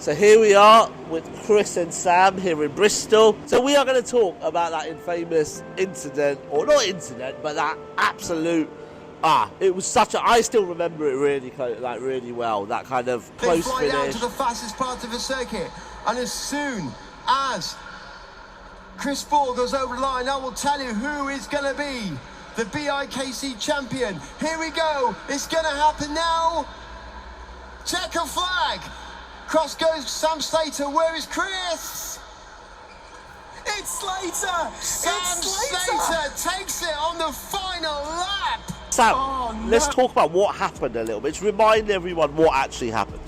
So here we are with Chris and Sam here in Bristol. So we are going to talk about that infamous incident, or not incident, but that absolute, it was such a, I still remember it really well, that kind of close finish. They fly down to the fastest part of the circuit, and as soon as Chris Ford goes over the line, I will tell you who is going to be the BIKC champion. Here we go, it's going to happen now. Checker flag. Cross goes Sam Slater. Where is Chris? It's Slater! Sam Slater takes it on the final lap! Sam, let's talk about what happened a little bit. Just remind everyone what actually happened.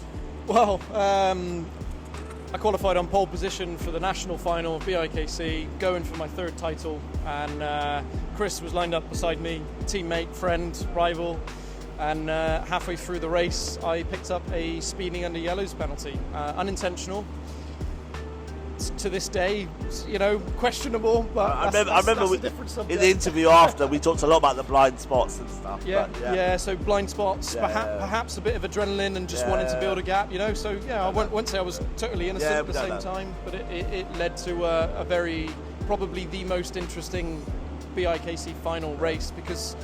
Well, I qualified on pole position for the national final of BIKC, going for my third title, and Chris was lined up beside me, teammate, friend, rival. And halfway through the race, I picked up a speeding under yellows penalty, unintentional. To this day, you know, questionable. But I remember a different subject. In the interview after, we talked a lot about the blind spots and stuff. Yeah. So blind spots, perhaps a bit of adrenaline and just wanting to build a gap, you know. So I won't say I was totally innocent at the same time, but it led to a very, probably the most interesting BIKC final race, because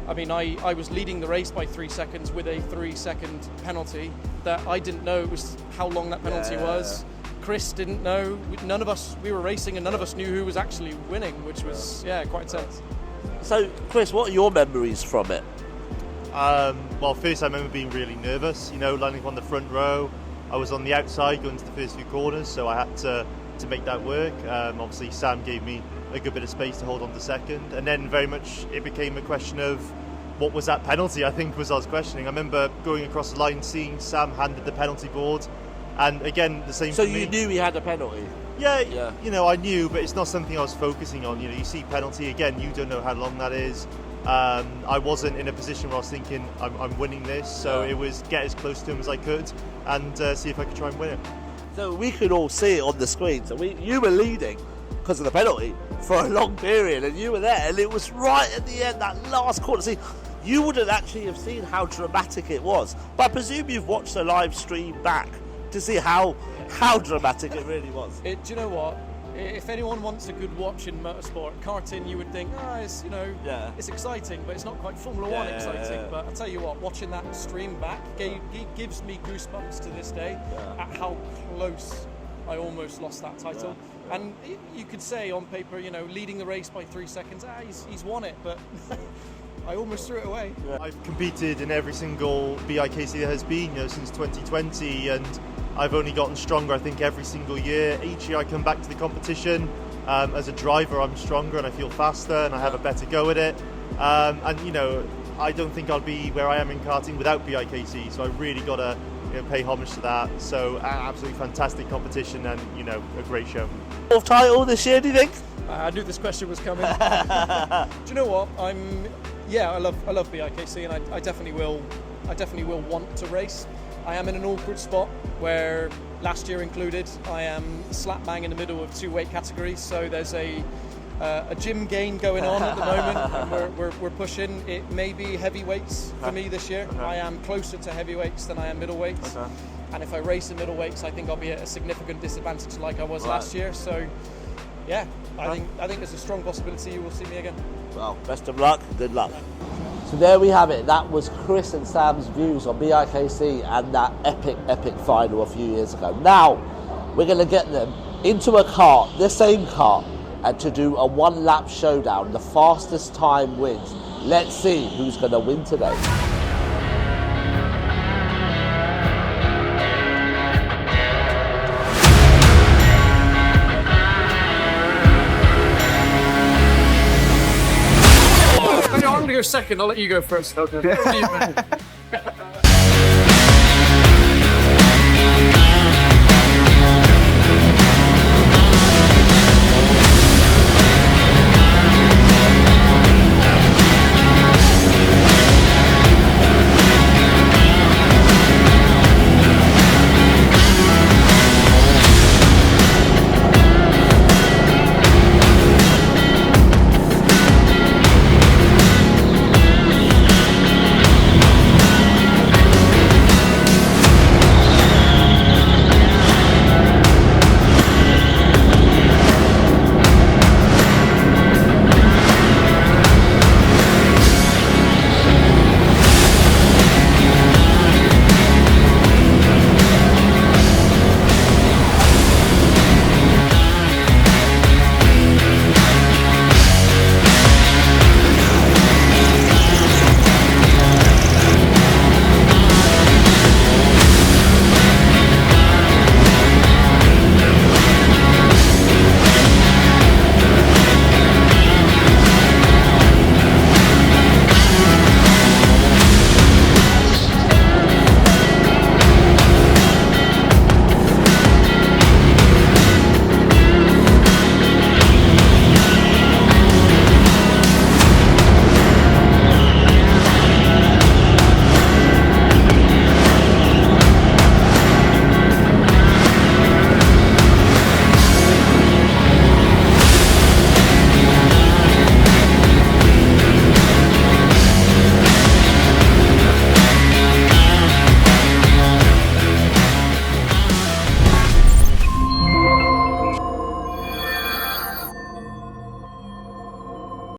I mean, I was leading the race by 3 seconds with a 3-second penalty that I didn't know it was how long that penalty was. Chris didn't know. None of us, we were racing and none of us knew who was actually winning, which was, quite intense. So, Chris, what are your memories from it? Well, first I remember being really nervous, you know, landing on the front row. I was on the outside going to the first few corners, so I had to make that work. Obviously, Sam gave me a good bit of space to hold on to second, and then very much it became a question of what was that penalty, I think was I was questioning. I remember going across the line, seeing Sam handed the penalty board, and again the same so for me. You knew he had a penalty? Yeah, you know, I knew, but it's not something I was focusing on. You know, you see penalty, again, you don't know how long that is. I wasn't in a position where I was thinking I'm winning this, so it was get as close to him as I could and see if I could try and win it. So we could all see it on the screen, so you were leading because of the penalty for a long period, and you were there, and it was right at the end, that last corner. See, you wouldn't actually have seen how dramatic it was, but I presume you've watched the live stream back to see how dramatic it really was. Do you know what? If anyone wants a good watch in motorsport, karting, you would think, it's exciting, but it's not quite Formula One exciting. But I'll tell you what, watching that stream back gives me goosebumps to this day at how close I almost lost that title. And you could say on paper, you know, leading the race by 3 seconds, he's won it, but I almost threw it away. I've competed in every single BIKC there has been, you know, since 2020, and I've only gotten stronger, I think, every single year. Each year I come back to the competition. As a driver, I'm stronger and I feel faster and I have a better go at it. And, you know, I don't think I'll be where I am in karting without BIKC, so I really got to pay homage to that. So, absolutely fantastic competition and, you know, a great show. Fourth title this year, do you think? I knew this question was coming. Do you know what? I love BIKC, and I definitely will want to race. I am in an awkward spot where last year included, I am slap bang in the middle of 2 weight categories. So there's a gym gain going on at the moment, and we're pushing. It may be heavyweights for me this year. I am closer to heavyweights than I am middleweights. And if I race in middleweights, I think I'll be at a significant disadvantage like I was last year. So, I think there's a strong possibility you will see me again. Well, best of luck, good luck. So there we have it. That was Chris and Sam's views on BIKC and that epic final a few years ago. Now, we're going to get them into a kart, the same kart, and to do a 1-lap showdown. The fastest time wins. Let's see who's going to win today. I'm going to go second. I'll let you go first. Okay.